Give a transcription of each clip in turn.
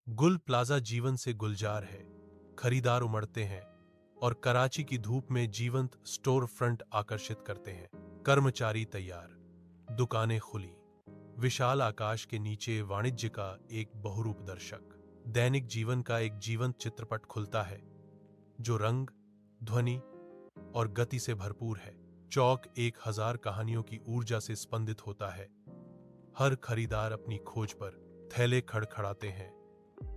गुल प्लाजा जीवन से गुलजार है। खरीदार उमड़ते हैं और कराची की धूप में जीवंत स्टोर फ्रंट आकर्षित करते हैं। कर्मचारी तैयार, दुकानें खुली, विशाल आकाश के नीचे वाणिज्य का एक बहुरूप दर्शक। दैनिक जीवन का एक जीवंत चित्रपट खुलता है जो रंग, ध्वनि और गति से भरपूर है। चौक 1000 कहानियों की ऊर्जा से स्पंदित होता है। हर खरीदार अपनी खोज पर थैले खड़खड़ाते हैं,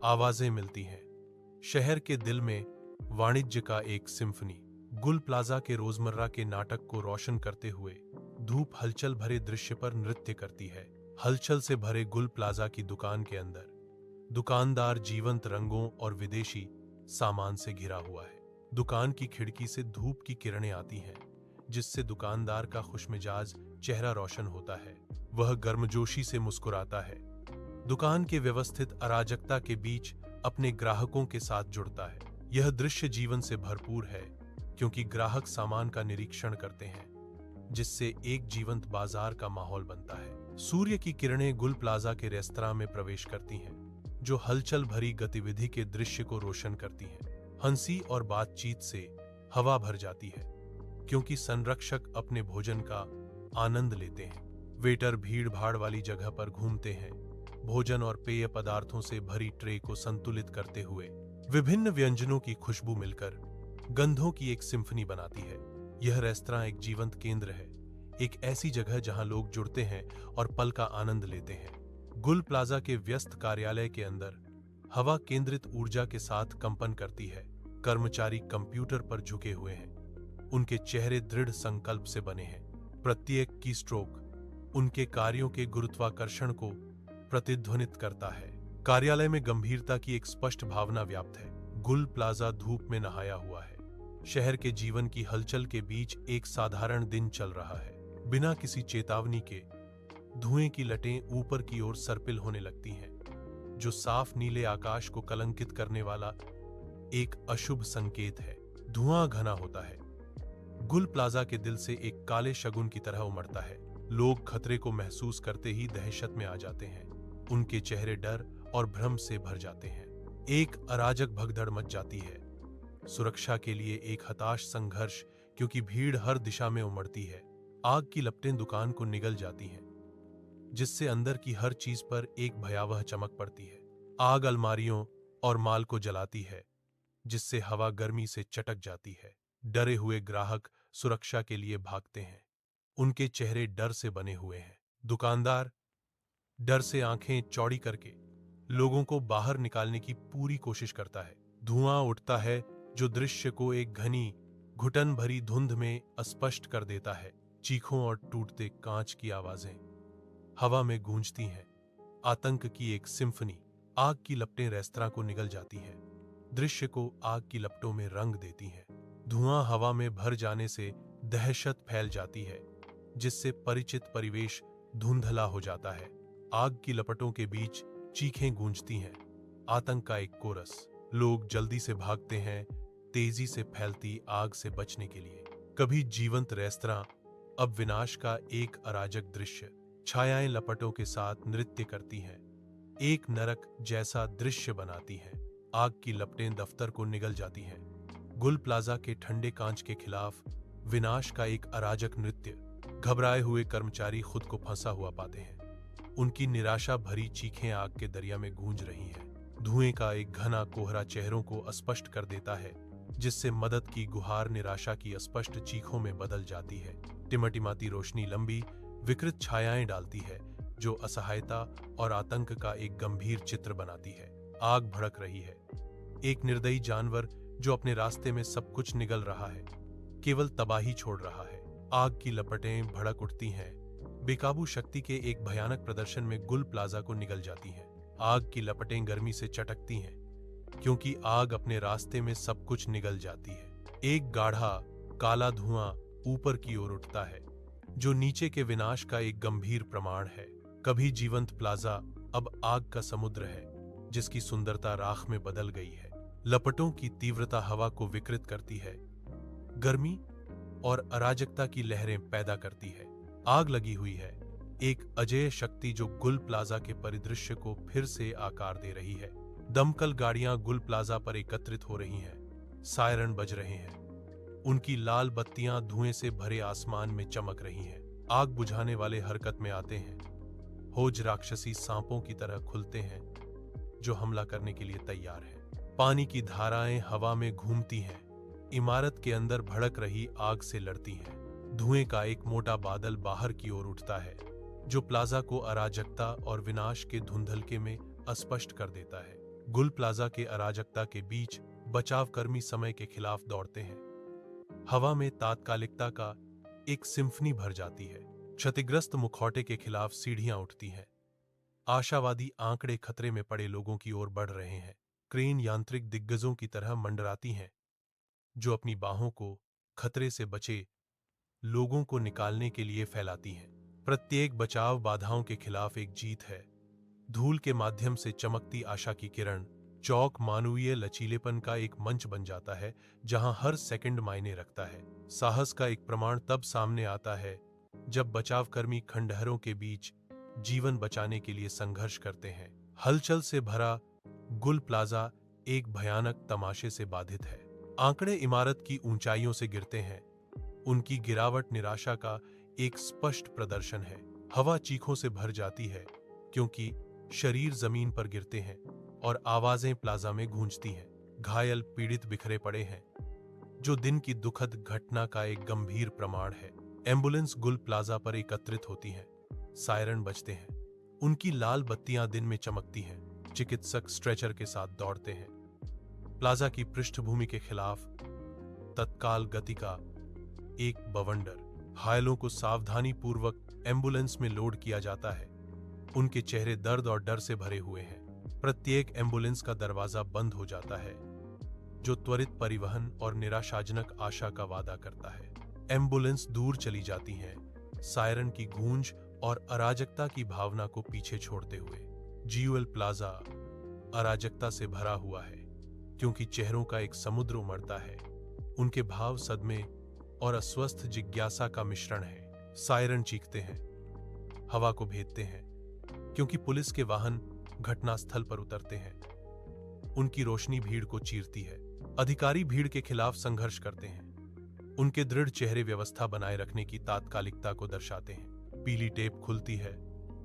आवाजें मिलती हैं। शहर के दिल में वाणिज्य का एक सिम्फनी। गुल प्लाजा के रोजमर्रा के नाटक को रोशन करते हुए धूप हलचल भरे दृश्य पर नृत्य करती है। हलचल से भरे गुल प्लाजा की दुकान के अंदर दुकानदार जीवंत रंगों और विदेशी सामान से घिरा हुआ है। दुकान की खिड़की से धूप की किरणें आती हैं, जिससे दुकानदार का खुशमिजाज चेहरा रोशन होता है। वह गर्मजोशी से मुस्कुराता है, दुकान के व्यवस्थित अराजकता के बीच अपने ग्राहकों के साथ जुड़ता है। यह दृश्य जीवन से भरपूर है, क्योंकि ग्राहक सामान का निरीक्षण करते हैं, जिससे एक जीवंत बाजार का माहौल बनता है। सूर्य की किरणें गुल प्लाजा के रेस्तरां में प्रवेश करती हैं, जो हलचल भरी गतिविधि के दृश्य को रोशन करती हैं। हंसी और बातचीत से हवा भर जाती है, क्योंकि संरक्षक अपने भोजन का आनंद लेते हैं। वेटर भीड़ भाड़ वाली जगह पर घूमते हैं, भोजन और पेय पदार्थों से भरी ट्रे को संतुलित करते हुए। विभिन्न व्यंजनों की खुशबू मिलकर गंधों की एक सिम्फनी बनाती है। यह रेस्तरां एक जीवंत केंद्र है, एक ऐसी जगह जहां लोग जुड़ते हैं और पल का आनंद लेते हैं। गुल प्लाजा के व्यस्त कार्यालय के अंदर हवा केंद्रित ऊर्जा के साथ कंपन करती है। कर्मचारी कंप्यूटर पर झुके हुए हैं, उनके चेहरे दृढ़ संकल्प से बने हैं। प्रत्येक की स्ट्रोक उनके कार्यों के गुरुत्वाकर्षण को प्रतिध्वनित करता है। कार्यालय में गंभीरता की एक स्पष्ट भावना व्याप्त है। गुल प्लाजा धूप में नहाया हुआ है। शहर के जीवन की हलचल के बीच एक साधारण दिन चल रहा है। बिना किसी चेतावनी के धुएं की लटें ऊपर की ओर सर्पिल होने लगती हैं, जो साफ नीले आकाश को कलंकित करने वाला एक अशुभ संकेत है। धुआं घना होता है, गुल प्लाजा के दिल से एक काले शगुन की तरह उमड़ता है। लोग खतरे को महसूस करते ही दहशत में आ जाते हैं, उनके चेहरे डर और भ्रम से भर जाते हैं। एक अराजक भगदड़ मच जाती है। सुरक्षा के लिए एक हताश संघर्ष, क्योंकि भीड़ हर दिशा में उमड़ती है। आग की लपटें दुकान को निगल जाती हैं, जिससे अंदर की हर चीज पर एक भयावह चमक पड़ती है। आग अलमारियों और माल को जलाती है, जिससे हवा गर्मी से चटक जाती है। डरे हुए ग्राहक सुरक्षा के लिए भागते हैं, उनके चेहरे डर से बने हुए हैं। दुकानदार डर से आंखें चौड़ी करके लोगों को बाहर निकालने की पूरी कोशिश करता है। धुआं उठता है, जो दृश्य को एक घनी घुटन भरी धुंध में अस्पष्ट कर देता है। चीखों और टूटते कांच की आवाजें हवा में गूंजती हैं। आतंक की एक सिम्फनी। आग की लपटें रेस्तरां को निगल जाती हैं, दृश्य को आग की लपटों में रंग देती हैं। धुआं हवा में भर जाने से दहशत फैल जाती है, जिससे परिचित परिवेश धुंधला हो जाता है। आग की लपटों के बीच चीखें गूंजती हैं, आतंक का एक कोरस। लोग जल्दी से भागते हैं, तेजी से फैलती आग से बचने के लिए। कभी जीवंत रेस्तरां, अब विनाश का एक अराजक दृश्य। छायाएं लपटों के साथ नृत्य करती हैं, एक नरक जैसा दृश्य बनाती हैं। आग की लपटें दफ्तर को निगल जाती हैं। गुल प्लाजा के ठंडे कांच के खिलाफ विनाश का एक अराजक नृत्य। घबराए हुए कर्मचारी खुद को फंसा हुआ पाते हैं, उनकी निराशा भरी चीखें आग के दरिया में गूंज रही हैं। धुएं का एक घना कोहरा चेहरों को अस्पष्ट कर देता है, जिससे मदद की गुहार निराशा की अस्पष्ट चीखों में बदल जाती है। टिमटिमाती रोशनी लंबी विकृत छायाएं डालती है, जो असहायता और आतंक का एक गंभीर चित्र बनाती है। आग भड़क रही है, एक निर्दयी जानवर जो अपने रास्ते में सब कुछ निगल रहा है, केवल तबाही छोड़ रहा है। आग की लपटें भड़क उठती हैं, बेकाबू शक्ति के एक भयानक प्रदर्शन में गुल प्लाजा को निगल जाती हैं। आग की लपटें गर्मी से चटकती हैं, क्योंकि आग अपने रास्ते में सब कुछ निगल जाती है। एक गाढ़ा काला धुआं ऊपर की ओर उठता है, जो नीचे के विनाश का एक गंभीर प्रमाण है। कभी जीवंत प्लाजा अब आग का समुद्र है, जिसकी सुंदरता राख में बदल गई है। लपटों की तीव्रता हवा को विकृत करती है, गर्मी और अराजकता की लहरें पैदा करती है। आग लगी हुई है, एक अजेय शक्ति जो गुल प्लाजा के परिदृश्य को फिर से आकार दे रही है। दमकल गाड़ियां गुल प्लाजा पर एकत्रित हो रही हैं, सायरन बज रहे हैं, उनकी लाल बत्तियां धुएं से भरे आसमान में चमक रही हैं। आग बुझाने वाले हरकत में आते हैं, होज राक्षसी सांपों की तरह खुलते हैं जो हमला करने के लिए तैयार हैं। पानी की धाराएं हवा में घूमती हैं, इमारत के अंदर भड़क रही आग से लड़ती हैं। धुएं का एक मोटा बादल बाहर की ओर उठता है जो प्लाजा को अराजकता और विनाश के धुंधलके में अस्पष्ट कर देता है। गुल प्लाजा के अराजकता के बीच बचावकर्मी समय के खिलाफ दौड़ते हैं। हवा में तात्कालिकता का एक सिम्फनी भर जाती है। क्षतिग्रस्त मुखौटे के खिलाफ सीढ़ियां उठती हैं। आशावादी आंकड़े खतरे में पड़े लोगों की ओर बढ़ रहे हैं। क्रेन यांत्रिक दिग्गजों की तरह मंडराती हैं जो अपनी बाहों को खतरे से बचे लोगों को निकालने के लिए फैलाती हैं। प्रत्येक बचाव बाधाओं के खिलाफ एक जीत है। धूल के माध्यम से चमकती आशा की किरण चौक मानवीय लचीलेपन का एक मंच बन जाता है जहां हर सेकंड मायने रखता है। साहस का एक प्रमाण तब सामने आता है जब बचावकर्मी खंडहरों के बीच जीवन बचाने के लिए संघर्ष करते हैं। हलचल से भरा गुल प्लाजा एक भयानक तमाशे से बाधित है। आंकड़े इमारत की ऊंचाइयों से गिरते हैं, उनकी गिरावट निराशा का एक स्पष्ट प्रदर्शन है। हवा चीखों से भर जाती है क्योंकि शरीर जमीन पर गिरते हैं और आवाजें प्लाजा में गूंजती हैं। घायल पीड़ित बिखरे पड़े हैं जो दिन की दुखद घटना का एक गंभीर प्रमाण है। एम्बुलेंस गुल प्लाजा पर एकत्रित होती हैं, सायरन बजते हैं, उनकी लाल बत्तियां दिन में चमकती हैं। चिकित्सक स्ट्रेचर के साथ दौड़ते हैं। प्लाजा की पृष्ठभूमि के खिलाफ तत्काल गति का एक बवंडर। घायलों को सावधानी पूर्वक एम्बुलेंस में लोड किया जाता है। उनके चेहरे दर्द और डर से भरे हुए हैं। प्रत्येक एम्बुलेंस का दरवाजा बंद हो जाता है जो त्वरित परिवहन और निराशाजनक आशा का वादा करता है। एम्बुलेंस दूर चली जाती हैं, सायरन की गूंज और अराजकता की भावना को पीछे छोड़ते हुए। जीयूएल प्लाजा अराजकता से भरा हुआ है क्योंकि चेहरों का एक समुद्र उमड़ता है। उनके भाव सदमे और अस्वस्थ जिज्ञासा का मिश्रण है। सायरन चीखते हैं, हवा को भेदते हैं क्योंकि पुलिस के वाहन घटनास्थल पर उतरते हैं। उनकी रोशनी भीड़ को चीरती है। अधिकारी भीड़ के खिलाफ संघर्ष करते हैं। उनके दृढ़ चेहरे व्यवस्था बनाए रखने की तात्कालिकता को दर्शाते हैं। पीली टेप खुलती है।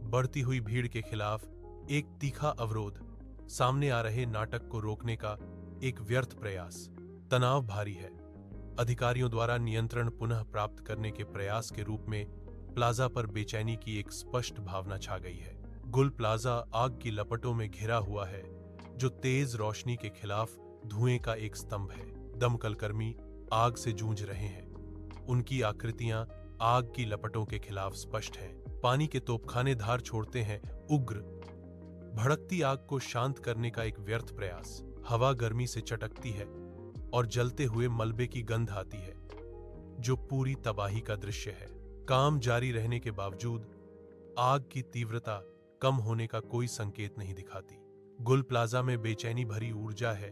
बढ़ती हुई भीड़ के खिलाफ एक तीखा अवरोध, सामने आ रहे नाटक को रोकने का एक व्यर्थ प्रयास। तनाव भारी है। अधिकारियों द्वारा नियंत्रण पुनः प्राप्त करने के प्रयास के रूप में प्लाजा पर बेचैनी की एक स्पष्ट भावना छा गई है। गुल प्लाजा आग की लपटों में घिरा हुआ है जो तेज रोशनी के खिलाफ धुएं का एक स्तंभ है। दमकल कर्मी आग से जूझ रहे हैं। उनकी आकृतियां आग की लपटों के खिलाफ स्पष्ट हैं। पानी के तोपखाने धार छोड़ते हैं, उग्र भड़कती आग को शांत करने का एक व्यर्थ प्रयास। हवा गर्मी से चटकती है और जलते हुए मलबे की गंध आती है जो पूरी तबाही का दृश्य है। काम जारी रहने के बावजूद आग की तीव्रता कम होने का कोई संकेत नहीं दिखाती। गुल प्लाजा में बेचैनी भरी ऊर्जा है।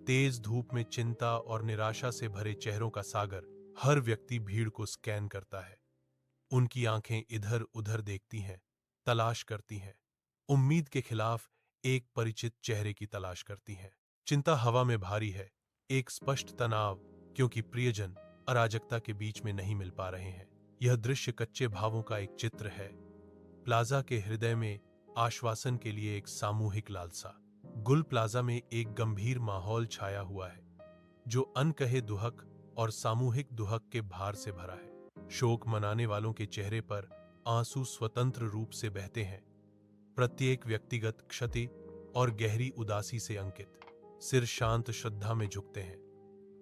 तेज धूप में चिंता और निराशा से भरे चेहरों का सागर। हर व्यक्ति भीड़ को स्कैन करता है। उनकी आंखें इधर उधर देखती हैं, तलाश करती हैं, उम्मीद के खिलाफ एक परिचित चेहरे की तलाश करती हैं। चिंता हवा में भारी है, एक स्पष्ट तनाव क्योंकि प्रियजन अराजकता के बीच में नहीं मिल पा रहे हैं। यह दृश्य कच्चे भावों का एक चित्र है। प्लाजा के हृदय में आश्वासन के लिए एक सामूहिक लालसा। गुल प्लाजा में एक गंभीर माहौल छाया हुआ है जो अनकहे दुहक और सामूहिक दुहक के भार से भरा है। शोक मनाने वालों के चेहरे पर आंसू स्वतंत्र रूप से बहते हैं, प्रत्येक व्यक्तिगत क्षति और गहरी उदासी से अंकित। सिर शांत श्रद्धा में झुकते हैं।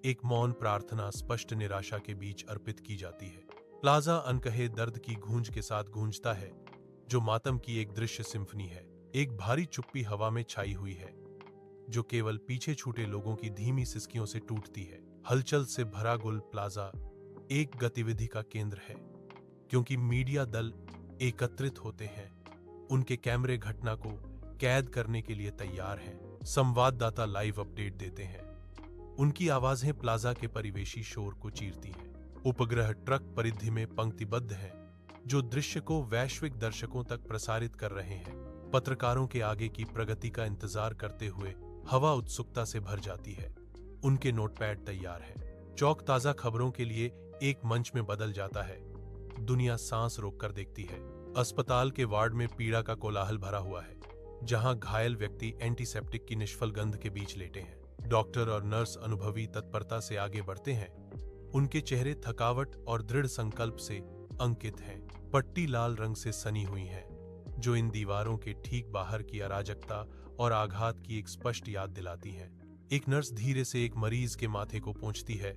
एक मौन प्रार्थना स्पष्ट निराशा के बीच अर्पित की जाती है। प्लाजा अनकहे दर्द की गूंज के साथ गूंजता है जो मातम की एक दृश्य सिम्फनी है। एक भारी चुप्पी हवा में छाई हुई है जो केवल पीछे छूटे लोगों की धीमी सिसकियों से टूटती है। हलचल से भरा गुल प्लाजा एक गतिविधि का केंद्र है क्योंकि मीडिया दल एकत्रित होते हैं। उनके कैमरे घटना को कैद करने के लिए तैयार हैं। संवाददाता लाइव अपडेट देते हैं। उनकी आवाजें प्लाजा के परिवेशी शोर को चीरती हैं। उपग्रह ट्रक परिधि में पंक्तिबद्ध हैं जो दृश्य को वैश्विक दर्शकों तक प्रसारित कर रहे हैं। पत्रकारों के आगे की प्रगति का इंतजार करते हुए हवा उत्सुकता से भर जाती है। उनके नोटपैड तैयार है। चौक ताजा खबरों के लिए एक मंच में बदल जाता है। दुनिया सांस रोककर देखती है। अस्पताल के वार्ड में पीड़ा का कोलाहल भरा हुआ है, जहां घायल व्यक्ति एंटीसेप्टिक की निष्फल गंध के बीच लेटे हैं। डॉक्टर और नर्स अनुभवी तत्परता से आगे बढ़ते हैं। उनके चेहरे थकावट और दृढ़ संकल्प से अंकित हैं। पट्टी लाल रंग से सनी हुई है, जो इन दीवारों के ठीक बाहर की अराजकता और आघात की एक स्पष्ट याद दिलाती है। एक नर्स धीरे से एक मरीज के माथे को पोंछती है।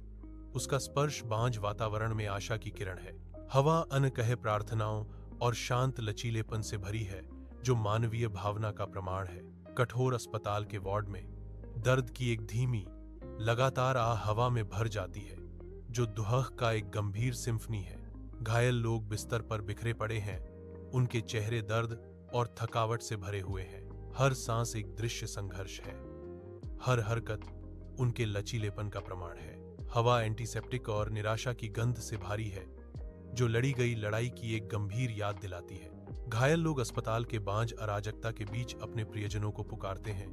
उसका स्पर्श बांझ वातावरण में आशा की किरण है। हवा अनकहे प्रार्थनाओं और शांत लचीलेपन से भरी है, जो मानवीय भावना का प्रमाण है। कठोर अस्पताल के वार्ड में दर्द की एक धीमी, लगातार हवा में भर जाती है, जो दुहक का एक गंभीर सिम्फनी है। घायल लोग बिस्तर पर बिखरे पड़े हैं। उनके चेहरे दर्द और थकावट से भरे हुए हैं। हर सांस एक दृश्य संघर्ष है। हर हरकत उनके लचीलेपन का प्रमाण है। हवा एंटीसेप्टिक और निराशा की गंध से भारी है, जो लड़ी गई लड़ाई की एक गंभीर याद दिलाती है। घायल लोग अस्पताल के बांझ अराजकता के बीच अपने प्रियजनों को पुकारते हैं।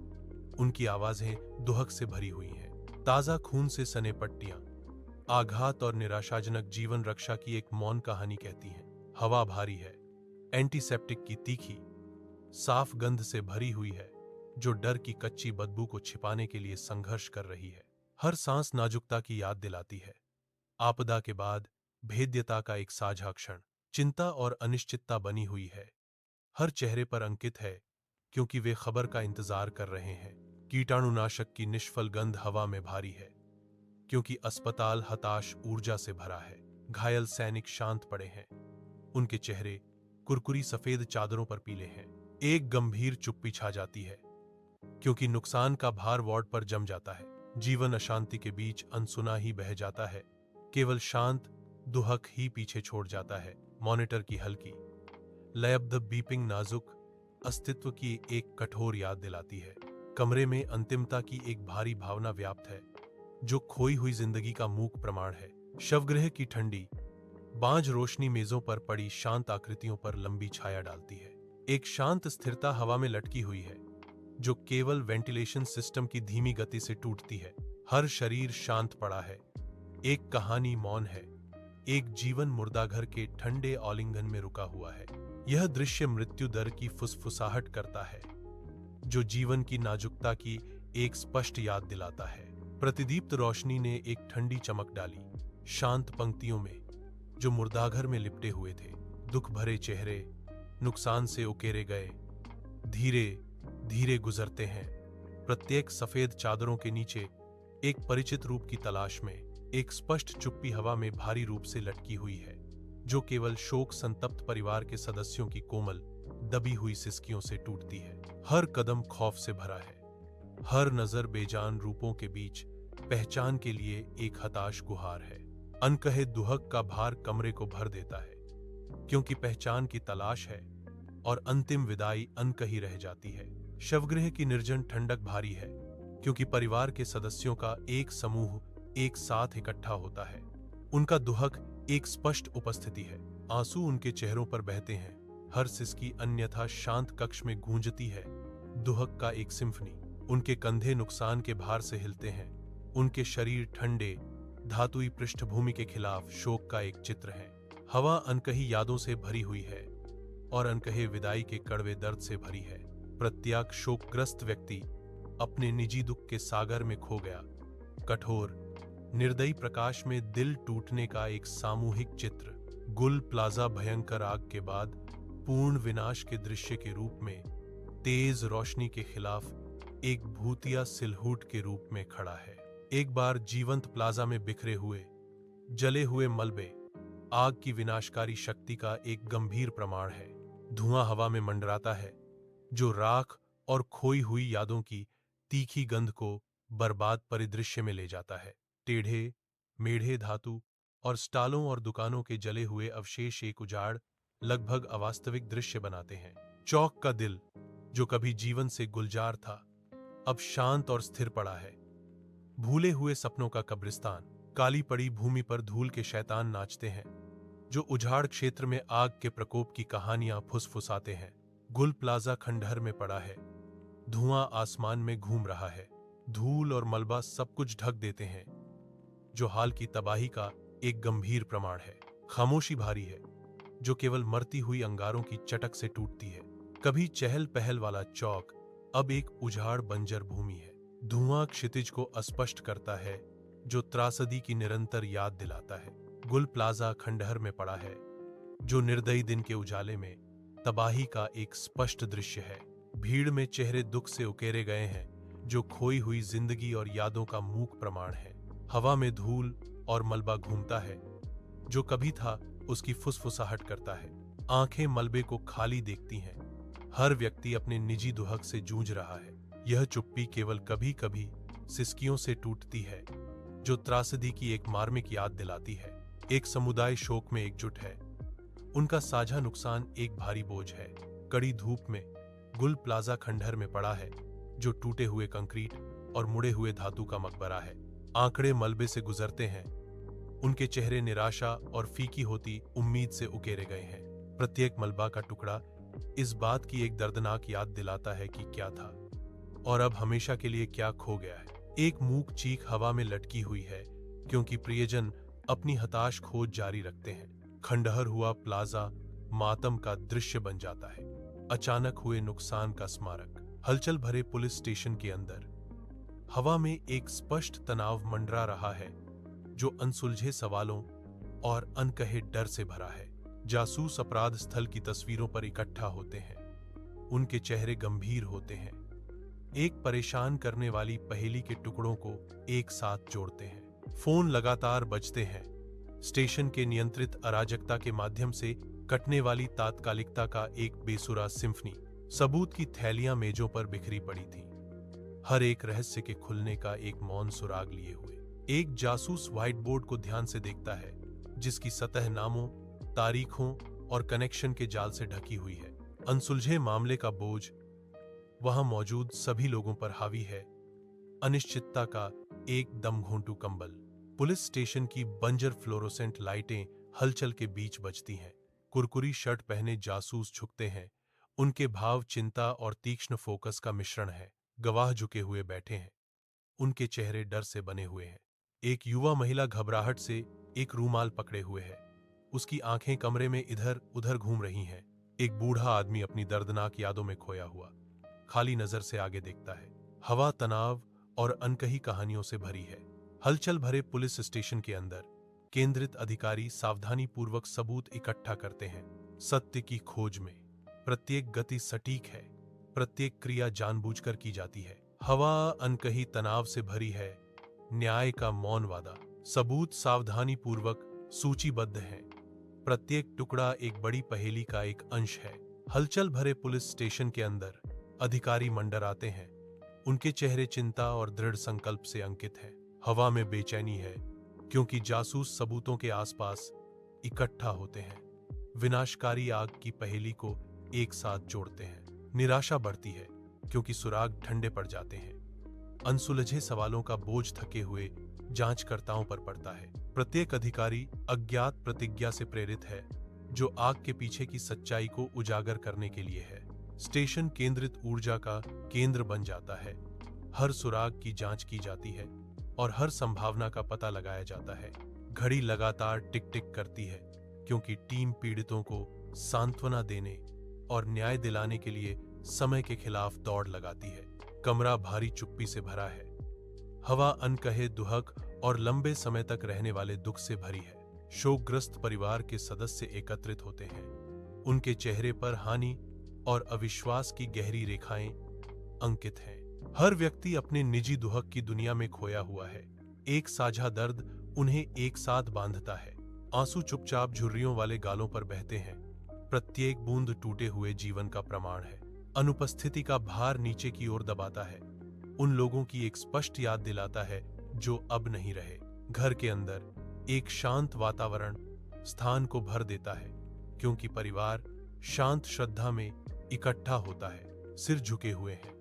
उनकी आवाजें दुहक से भरी हुई हैं। ताजा खून से सने पट्टियां आघात और निराशाजनक जीवन रक्षा की एक मौन कहानी कहती हैं। हवा भारी है। एंटीसेप्टिक की तीखी, साफ गंध से भरी हुई है, जो डर की कच्ची बदबू को छिपाने के लिए संघर्ष कर रही है। हर सांस नाजुकता की याद दिलाती है। आपदा के बाद भेद्यता का एक साझा क्षण, चिंता और अनिश्चितता बनी हुई है। हर चेहरे पर अंकित है, क्योंकि वे खबर का इंतजार कर रहे हैं। कीटाणुनाशक की निष्फल गंध हवा में भारी है, क्योंकि अस्पताल हताश ऊर्जा से भरा है। घायल सैनिक शांत पड़े हैं। उनके चेहरे कुरकुरी सफेद चादरों पर पीले हैं। एक गंभीर चुप्पी छा जाती है, क्योंकि नुकसान का भार वार्ड पर जम जाता है। जीवन अशांति के बीच अनसुना ही बह जाता है। केवल शांत दुहक ही पीछे छोड़ जाता है। मॉनिटर की हल्की लयबद्ध बीपिंग नाजुक अस्तित्व की एक कठोर याद दिलाती है। कमरे में अंतिमता की एक भारी भावना व्याप्त है, जो खोई हुई जिंदगी का मूक प्रमाण है। शवगृह की ठंडी बांझ रोशनी मेजों पर पड़ी शांत आकृतियों पर लंबी छाया डालती है। एक शांत स्थिरता हवा में लटकी हुई है, जो केवल वेंटिलेशन सिस्टम की धीमी गति से टूटती है। हर शरीर शांत पड़ा है। एक कहानी मौन है। एक जीवन मुर्दाघर के ठंडे आलिंगन में रुका हुआ है। यह दृश्य मृत्यु दर की फुसफुसाहट करता है, जो जीवन की नाजुकता की एक स्पष्ट याद दिलाता है। प्रतिदीप्त रोशनी ने एक ठंडी चमक डाली शांत पंक्तियों में, जो मुर्दाघर में लिपटे हुए थे। दुख भरे चेहरे नुकसान से उकेरे गए, धीरे धीरे गुजरते हैं। प्रत्येक सफेद चादरों के नीचे एक परिचित रूप की तलाश में एक स्पष्ट चुप्पी हवा में भारी रूप से लटकी हुई है, जो केवल शोक संतप्त परिवार के सदस्यों की कोमल दबी हुई सिसकियों से टूटती है। हर कदम खौफ से भरा है। हर नजर बेजान रूपों के बीच पहचान के लिए एक हताश गुहार है। अनकहे दुहक का भार कमरे को भर देता है, क्योंकि पहचान की तलाश है और अंतिम विदाई अनकही रह जाती है। शवगृह की निर्जन ठंडक भारी है, क्योंकि परिवार के सदस्यों का एक समूह एक साथ इकट्ठा होता है। उनका दुहक एक स्पष्ट उपस्थिति है। आंसू उनके चेहरों पर बहते हैं। हर सिसकी अन्यथा शांत कक्ष में गूंजती है। दुहक का एक सिम्फनी। उनके कंधे नुकसान के भार से हिलते हैं। उनके शरीर ठंडे धातुई पृष्ठभूमि के खिलाफ शोक का एक चित्र है। हवा अनकही यादों से भरी हुई है और अनकहे विदाई के कड़वे दर्द से भरी है। प्रत्येक शोकग्रस्त व्यक्ति अपने निजी दुख के सागर में खो गया। कठोर निर्दयी प्रकाश में दिल टूटने का एक सामूहिक चित्र। गुल प्लाजा भयंकर आग के बाद पूर्ण विनाश के दृश्य के रूप में तेज रोशनी के खिलाफ एक भूतिया सिलहूट के रूप में खड़ा है। एक बार जीवंत प्लाजा में बिखरे हुए जले हुए मलबे आग की विनाशकारी शक्ति का एक गंभीर प्रमाण है। धुआं हवा में मंडराता है, जो राख और खोई हुई यादों की तीखी गंध को बर्बाद परिदृश्य में ले जाता है। टेढ़े मेढ़े धातु और स्टालों और दुकानों के जले हुए अवशेष एक उजाड़ लगभग अवास्तविक दृश्य बनाते हैं। चौक का दिल, जो कभी जीवन से गुलजार था, अब शांत और स्थिर पड़ा है। भूले हुए सपनों का कब्रिस्तान। काली पड़ी भूमि पर धूल के शैतान नाचते हैं, जो उजाड़ क्षेत्र में आग के प्रकोप की कहानियां फुसफुसाते हैं। गुल प्लाजा खंडहर में पड़ा है, धुआं आसमान में घूम रहा है। धूल और मलबा सब कुछ ढक देते हैं, जो हाल की तबाही का एक गंभीर प्रमाण है। खामोशी भारी है, जो केवल मरती हुई अंगारों की चटक से टूटती है। कभी चहल पहल वाला चौक अब एक उजाड़ बंजर भूमि है। धुआं क्षितिज को अस्पष्ट करता है, जो त्रासदी की निरंतर याद दिलाता है। गुल प्लाजा खंडहर में पड़ा है, जो निर्दयी दिन के उजाले में तबाही का एक स्पष्ट दृश्य है। भीड़ में चेहरे दुख से उकेरे गए हैं, जो खोई हुई जिंदगी और यादों का मूक प्रमाण है। हवा में धूल और मलबा घूमता है, जो कभी था उसकी फुसफुसाहट करता है। आंखें मलबे को खाली देखती हैं। हर व्यक्ति अपने निजी दुहक से जूझ रहा है। यह चुप्पी केवल कभी कभी सिसकियों से टूटती है, जो त्रासदी की एक मार्मिक याद दिलाती है। एक समुदाय शोक में एकजुट है। उनका साझा नुकसान एक भारी बोझ है। कड़ी धूप में गुल प्लाजा खंडहर में पड़ा है, जो टूटे हुए कंक्रीट और मुड़े हुए धातु का मकबरा है। आंकड़े मलबे से गुजरते हैं। उनके चेहरे निराशा और फीकी होती उम्मीद से उकेरे गए हैं। प्रत्येक मलबा का टुकड़ा इस बात की एक दर्दनाक याद दिलाता है कि क्या था और अब हमेशा के लिए क्या खो गया है। एक मूक चीख हवा में लटकी हुई है, क्योंकि प्रियजन अपनी हताश खोज जारी रखते हैं। खंडहर हुआ प्लाजा मातम का दृश्य बन जाता है। अचानक हुए नुकसान का स्मारक। हलचल भरे पुलिस स्टेशन के अंदर हवा में एक स्पष्ट तनाव मंडरा रहा है, जो अनसुलझे सवालों और अनकहे डर से भरा है। जासूस अपराध स्थल की तस्वीरों पर इकट्ठा होते हैं। उनके चेहरे गंभीर होते हैं, एक परेशान करने वाली पहेली के टुकड़ों को एक साथ जोड़ते हैं। फोन लगातार बजते हैं। स्टेशन के नियंत्रित अराजकता के माध्यम से कटने वाली तात्कालिकता का एक बेसुरा सिम्फनी। सबूत की थैलियां मेजों पर बिखरी पड़ी थीं, हर एक रहस्य के खुलने का एक मौन सुराग लिए हुए। एक जासूस व्हाइट बोर्ड को ध्यान से देखता है, जिसकी सतह नामों, तारीखों और कनेक्शन के जाल से ढकी हुई है। अनसुलझे मामले का बोझ वहां मौजूद सभी लोगों पर हावी है। अनिश्चितता का एक दमघोंटू कंबल। पुलिस स्टेशन की बंजर फ्लोरोसेंट लाइटें हलचल के बीच बजती हैं। कुरकुरी शर्ट पहने जासूस झुकते हैं। उनके भाव चिंता और तीक्ष्ण फोकस का मिश्रण है। गवाह झुके हुए बैठे हैं, उनके चेहरे डर से बने हुए हैं। एक युवा महिला घबराहट से एक रूमाल पकड़े हुए है। उसकी आंखें कमरे में इधर उधर घूम रही हैं। एक बूढ़ा आदमी अपनी दर्दनाक यादों में खोया हुआ खाली नजर से आगे देखता है। हवा तनाव और अनकही कहानियों से भरी है। हलचल भरे पुलिस स्टेशन के अंदर केंद्रित अधिकारी सावधानी पूर्वक सबूत इकट्ठा करते हैं। सत्य की खोज में प्रत्येक गति सटीक है, प्रत्येक क्रिया जानबूझकर की जाती है। हवा अनकही तनाव से भरी है। न्याय का मौन वादा। सबूत सावधानी पूर्वक सूचीबद्ध हैं। प्रत्येक टुकड़ा एक बड़ी पहेली का एक अंश है। हलचल भरे पुलिस स्टेशन के अंदर अधिकारी मंडराते हैं। उनके चेहरे चिंता और दृढ़ संकल्प से अंकित हैं। हवा में बेचैनी है, क्योंकि जासूस सबूतों के आसपास इकट्ठा होते हैं। विनाशकारी आग की पहेली को एक साथ जोड़ते हैं। निराशा बढ़ती है, क्योंकि सुराग ठंडे पड़ जाते हैं। अनसुलझे सवालों का बोझ थके हुए जांचकर्ताओं पर पड़ता है। प्रत्येक अधिकारी अज्ञात प्रतिज्ञा से प्रेरित है, जो आग के पीछे की सच्चाई को उजागर करने के लिए है। स्टेशन केंद्रित ऊर्जा का केंद्र बन जाता है। हर सुराग की जांच की जाती है और हर संभावना का पता लगाया जाता है। घड़ी लगातार टिक टिक करती है, क्योंकि टीम पीड़ितों को सांत्वना देने और न्याय दिलाने के लिए समय के खिलाफ दौड़ लगाती है। कमरा भारी चुप्पी से भरा है। हवा अनकहे दुहक और लंबे समय तक रहने वाले दुख से भरी है। शोकग्रस्त परिवार के सदस्य एकत्रित होते हैं। उनके चेहरे पर हानि और अविश्वास की गहरी रेखाएं अंकित हैं। हर व्यक्ति अपने निजी दुहक की दुनिया में खोया हुआ है। एक साझा दर्द उन्हें एक साथ बांधता है। आंसू चुपचाप झुर्रियों वाले गालों पर बहते हैं। प्रत्येक बूंद टूटे हुए जीवन का प्रमाण है। अनुपस्थिति का भार नीचे की ओर दबाता है। उन लोगों की एक स्पष्ट याद दिलाता है, जो अब नहीं रहे। घर के अंदर एक शांत वातावरण स्थान को भर देता है, क्योंकि परिवार शांत श्रद्धा में इकट्ठा होता है। सिर झुके हुए हैं,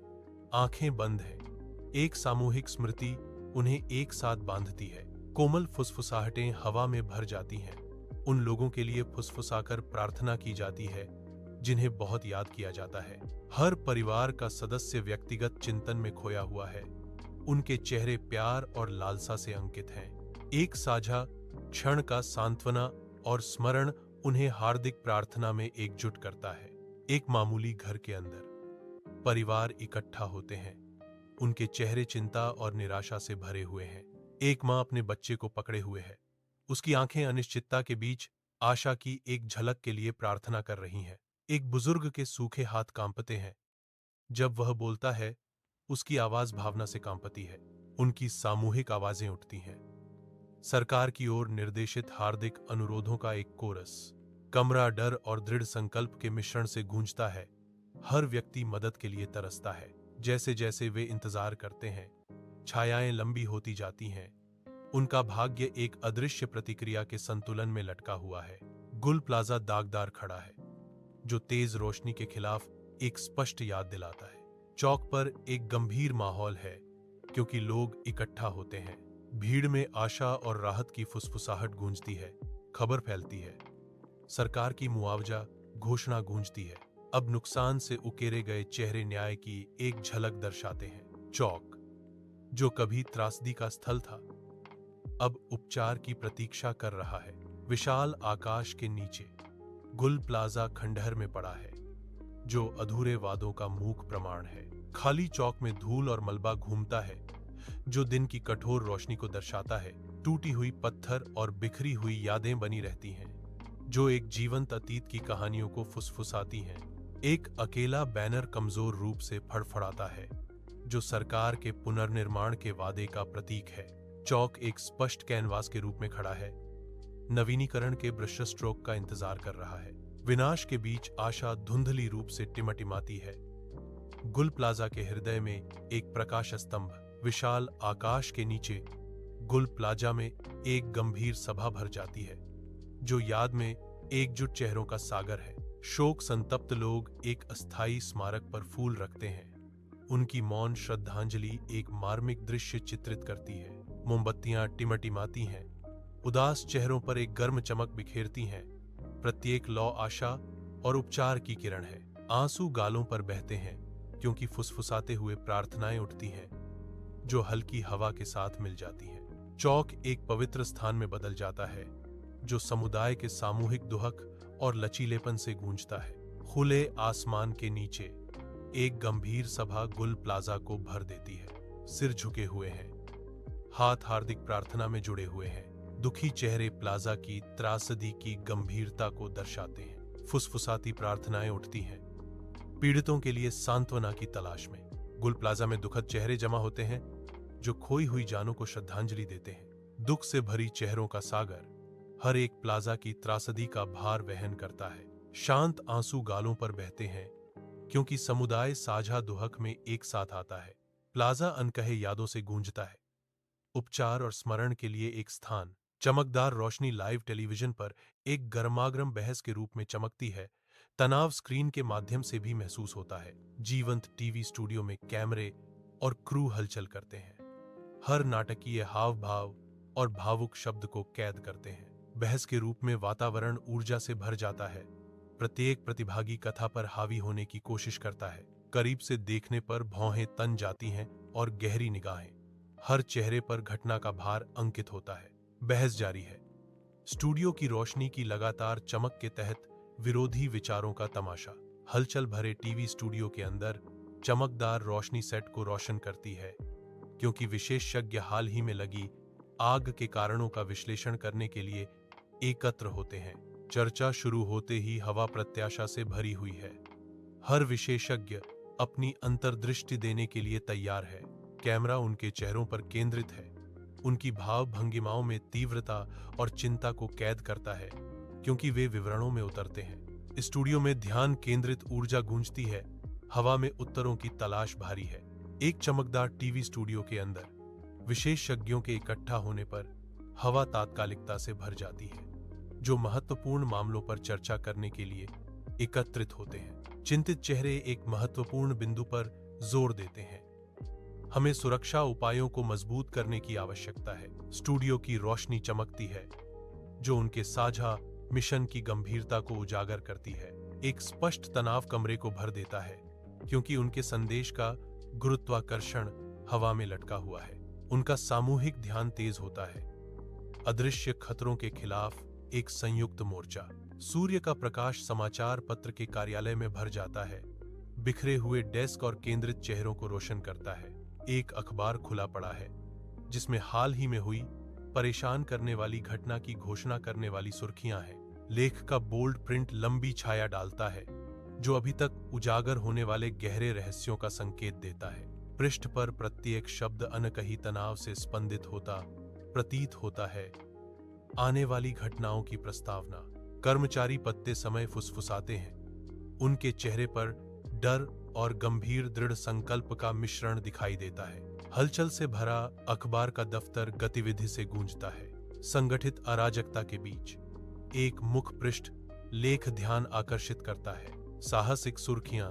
आंखें बंद हैं। एक सामूहिक स्मृति उन्हें एक साथ बांधती है। कोमल फुसफुसाहटें हवा में भर जाती हैं। उन लोगों के लिए फुसफुसाकर प्रार्थना की जाती है, जिन्हें बहुत याद किया जाता है। हर परिवार का सदस्य व्यक्तिगत चिंतन में खोया हुआ है। उनके चेहरे प्यार और लालसा से अंकित हैं। एक साझा क्षण का सांत्वना और स्मरण उन्हें हार्दिक प्रार्थना में एकजुट करता है। एक मामूली घर के अंदर परिवार इकट्ठा होते हैं। उनके चेहरे चिंता और निराशा से भरे हुए हैं। एक माँ अपने बच्चे को पकड़े हुए है। उसकी आंखें अनिश्चितता के बीच आशा की एक झलक के लिए प्रार्थना कर रही हैं। एक बुजुर्ग के सूखे हाथ कांपते हैं। जब वह बोलता है, उसकी आवाज भावना से कांपती है। उनकी सामूहिक आवाजें उठती हैं। सरकार की ओर निर्देशित हार्दिक अनुरोधों का एक कोरस। कमरा डर और दृढ़ संकल्प के मिश्रण से गूंजता है। हर व्यक्ति मदद के लिए तरसता है। जैसे जैसे वे इंतजार करते हैं, छायाएं लंबी होती जाती हैं। उनका भाग्य एक अदृश्य प्रतिक्रिया के संतुलन में लटका हुआ है। गुल प्लाजा दागदार खड़ा है, जो तेज रोशनी के खिलाफ एक स्पष्ट याद दिलाता है। चौक पर एक गंभीर माहौल है, क्योंकि लोग इकट्ठा होते हैं। भीड़ में आशा और राहत की फुसफुसाहट गूंजती है। खबर फैलती है। सरकार की मुआवजा घोषणा गूंजती है। अब नुकसान से उकेरे गए चेहरे न्याय की एक झलक दर्शाते हैं। चौक, जो कभी त्रासदी का स्थल था, अब उपचार की प्रतीक्षा कर रहा है। विशाल आकाश के नीचे गुल प्लाजा खंडहर में पड़ा है, जो अधूरे वादों का मूक प्रमाण है। खाली चौक में धूल और मलबा घूमता है, जो दिन की कठोर रोशनी को दर्शाता है। टूटी हुई पत्थर और बिखरी हुई यादें बनी रहती हैं, जो एक जीवंत अतीत की कहानियों को फुसफुसाती हैं। एक अकेला बैनर कमजोर रूप से फड़फड़ाता है, जो सरकार के पुनर्निर्माण के वादे का प्रतीक है। चौक एक स्पष्ट कैनवास के रूप में खड़ा है, नवीनीकरण के ब्रश स्ट्रोक का इंतजार कर रहा है। विनाश के बीच आशा धुंधली रूप से टिमटिमाती है। गुल प्लाजा के हृदय में एक प्रकाश स्तंभ। विशाल आकाश के नीचे गुल प्लाजा में एक गंभीर सभा भर जाती है, जो याद में एकजुट चेहरों का सागर है। शोक संतप्त लोग एक अस्थायी स्मारक पर फूल रखते हैं। उनकी मौन श्रद्धांजलि एक मार्मिक दृश्य चित्रित करती है। मोमबत्तियां टिमटिमाती हैं, उदास चेहरों पर एक गर्म चमक बिखेरती हैं। प्रत्येक लौ आशा और उपचार की किरण है। आंसू गालों पर बहते हैं, क्योंकि फुसफुसाते हुए प्रार्थनाएं उठती हैं, जो हल्की हवा के साथ मिल जाती हैं। चौक एक पवित्र स्थान में बदल जाता है, जो समुदाय के सामूहिक दुहक और लचीलेपन से गूंजता है। खुले आसमान के नीचे एक गंभीर सभा गुल प्लाजा को भर देती है। सिर झुके हुए हैं, हाथ हार्दिक प्रार्थना में जुड़े हुए हैं। दुखी चेहरे प्लाजा की त्रासदी की गंभीरता को दर्शाते हैं। फुसफुसाती प्रार्थनाएं उठती हैं, पीड़ितों के लिए सांत्वना की तलाश में। गुल प्लाजा में दुखद चेहरे जमा होते हैं, जो खोई हुई जानों को श्रद्धांजलि देते हैं। दुख से भरी चेहरों का सागर हर एक प्लाजा की त्रासदी का भार वहन करता है। शांत आंसू गालों पर बहते हैं, क्योंकि समुदाय साझा दुहक में एक साथ आता है। प्लाजा अनकहे यादों से गूंजता है। उपचार और स्मरण के लिए एक स्थान। चमकदार रोशनी लाइव टेलीविजन पर एक गर्मागर्म बहस के रूप में चमकती है। तनाव स्क्रीन के माध्यम से भी महसूस होता है। जीवंत टीवी स्टूडियो में कैमरे और क्रू हलचल करते हैं। हर नाटकीय हाव भाव और भावुक शब्द को कैद करते हैं। बहस के रूप में वातावरण ऊर्जा से भर जाता है। प्रत्येक प्रतिभागी कथा पर हावी होने की कोशिश करता है। करीब से देखने पर भौहें तन जाती हैं और गहरी निगाहें। हर चेहरे पर घटना का भार अंकित होता है। बहस जारी है। स्टूडियो की रोशनी की लगातार चमक के तहत विरोधी विचारों का तमाशा। हलचल भरे टीवी स्टूडियो के अंदर चमकदार रोशनी सेट को रोशन करती है, क्योंकि विशेषज्ञ हाल ही में लगी आग के कारणों का विश्लेषण करने के लिए एकत्र होते हैं। चर्चा शुरू होते ही हवा प्रत्याशा से भरी हुई है। हर विशेषज्ञ अपनी अंतर्दृष्टि देने के लिए तैयार है। कैमरा उनके चेहरों पर केंद्रित है। उनकी भाव भंगिमाओं में तीव्रता और चिंता को कैद करता है, क्योंकि वे विवरणों में उतरते हैं। स्टूडियो में ध्यान केंद्रित ऊर्जा गूंजती है। हवा में उत्तरों की तलाश भारी है। एक चमकदार टीवी स्टूडियो के अंदर विशेषज्ञों के इकट्ठा होने पर हवा तात्कालिकता से भर जाती है, जो महत्वपूर्ण मामलों पर चर्चा करने के लिए एकत्रित होते हैं। चिंतित चेहरे एक महत्वपूर्ण बिंदु पर जोर देते हैं। हमें सुरक्षा उपायों को मजबूत करने की आवश्यकता है। स्टूडियो की रोशनी चमकती है, जो उनके साझा मिशन की गंभीरता को उजागर करती है। एक स्पष्ट तनाव कमरे को भर देता है, क्योंकि उनके संदेश का गुरुत्वाकर्षण हवा में लटका हुआ है। उनका सामूहिक ध्यान तेज होता है। अदृश्य खतरों के खिलाफ एक संयुक्त मोर्चा। सूर्य का प्रकाश समाचार पत्र के कार्यालय में भर जाता है, बिखरे हुए डेस्क और केंद्रित चेहरों को रोशन करता है। एक अखबार खुला पड़ा है, जिसमें हाल ही में हुई परेशान करने वाली घटना की घोषणा करने वाली सुर्खियां हैं। लेख का बोल्ड प्रिंट लंबी छाया डालता है, जो अभी तक उजागर होने वाले गहरे रहस्यों का संकेत देता है। पृष्ठ पर प्रत्येक शब्द अनकही तनाव से स्पंदित होता प्रतीत होता है। आने वाली घटनाओं की प्रस्तावना। कर्मचारी पत्ते समय फुसफुसाते हैं। उनके चेहरे पर डर और गंभीर दृढ़ संकल्प का मिश्रण दिखाई देता है। हलचल से भरा अखबार का दफ्तर गतिविधि से गूंजता है। संगठित अराजकता के बीच एक मुख पृष्ठ लेख ध्यान आकर्षित करता है। साहसिक सुर्खियां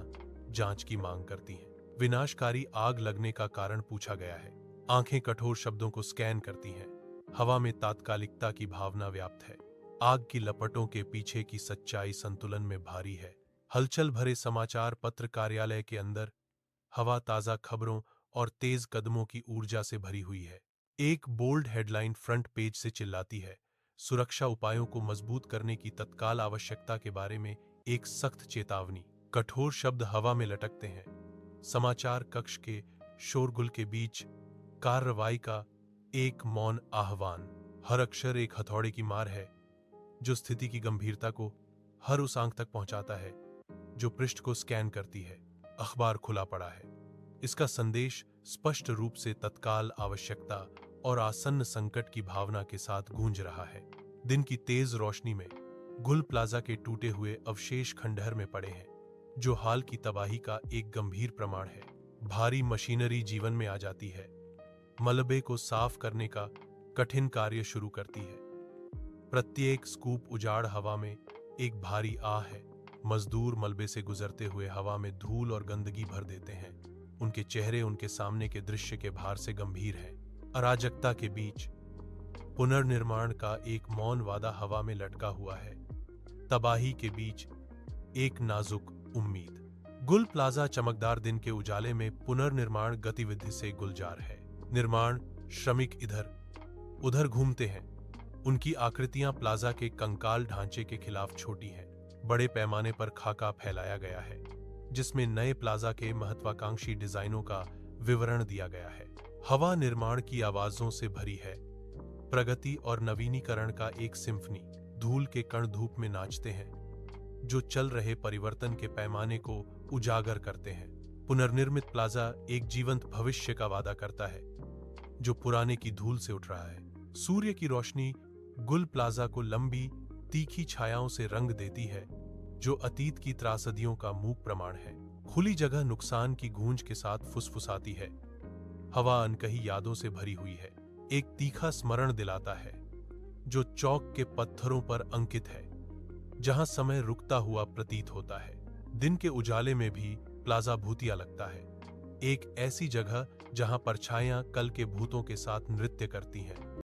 जांच की मांग करती हैं। विनाशकारी आग लगने का कारण पूछा गया है। आंखें कठोर शब्दों को स्कैन करती हैं। हवा में तात्कालिकता की भावना व्याप्त है। आग की लपटों के पीछे की सच्चाई संतुलन में भारी है। हलचल भरे समाचार पत्र कार्यालय के अंदर हवा ताजा खबरों और तेज कदमों की ऊर्जा से भरी हुई है। एक बोल्ड हेडलाइन फ्रंट पेज से चिल्लाती है, सुरक्षा उपायों को मजबूत करने की तत्काल आवश्यकता के बारे में एक सख्त चेतावनी। कठोर शब्द हवा में लटकते हैं। समाचार कक्ष के शोरगुल के बीच कार्रवाई का एक मौन आह्वान। हर अक्षर एक हथौड़े की मार है, जो स्थिति की गंभीरता को हर उस आंख तक पहुंचाता है जो पृष्ठ को स्कैन करती है। अखबार खुला पड़ा है। इसका संदेश स्पष्ट रूप से तत्काल आवश्यकता और आसन्न संकट की भावना के साथ गूंज रहा है। दिन की तेज रोशनी में गुल प्लाजा के टूटे हुए अवशेष खंडहर में पड़े हैं, जो हाल की तबाही का एक गंभीर प्रमाण है। भारी मशीनरी जीवन में आ जाती है, मलबे को साफ करने का कठिन कार्य शुरू करती है। प्रत्येक स्कूप उजाड़ हवा में एक भारी आह है। मजदूर मलबे से गुजरते हुए हवा में धूल और गंदगी भर देते हैं। उनके चेहरे उनके सामने के दृश्य के भार से गंभीर हैं। अराजकता के बीच पुनर्निर्माण का एक मौन वादा हवा में लटका हुआ है। तबाही के बीच एक नाजुक उम्मीद। गुल प्लाजा चमकदार दिन के उजाले में पुनर्निर्माण गतिविधि से गुलजार है। निर्माण श्रमिक इधर उधर घूमते हैं। उनकी आकृतियां प्लाजा के कंकाल ढांचे के खिलाफ छोटी हैं। बड़े पैमाने पर खाका फैलाया गया है, जिसमें नए प्लाजा के महत्वाकांक्षी डिजाइनों का विवरण दिया गया है। हवा निर्माण की आवाजों से भरी है। प्रगति और नवीनीकरण का एक सिम्फनी। धूल के कण धूप में नाचते हैं, जो चल रहे परिवर्तन के पैमाने को उजागर करते हैं। पुनर्निर्मित प्लाजा एक जीवंत भविष्य का वादा करता है, जो पुराने की धूल से उठ रहा है। सूर्य की रोशनी गुल प्लाजा को लंबी तीखी छायाओं से रंग देती है, जो अतीत की त्रासदियों का मूक प्रमाण है। खुली जगह नुकसान की गूंज के साथ फुसफुसाती है। हवा अनकही यादों से भरी हुई है। एक तीखा स्मरण दिलाता है, जो चौक के पत्थरों पर अंकित है, जहां समय रुकता हुआ प्रतीत होता है। दिन के उजाले में भी प्लाजा भूतिया लगता है। एक ऐसी जगह जहां परछाइयां कल के भूतों के साथ नृत्य करती हैं।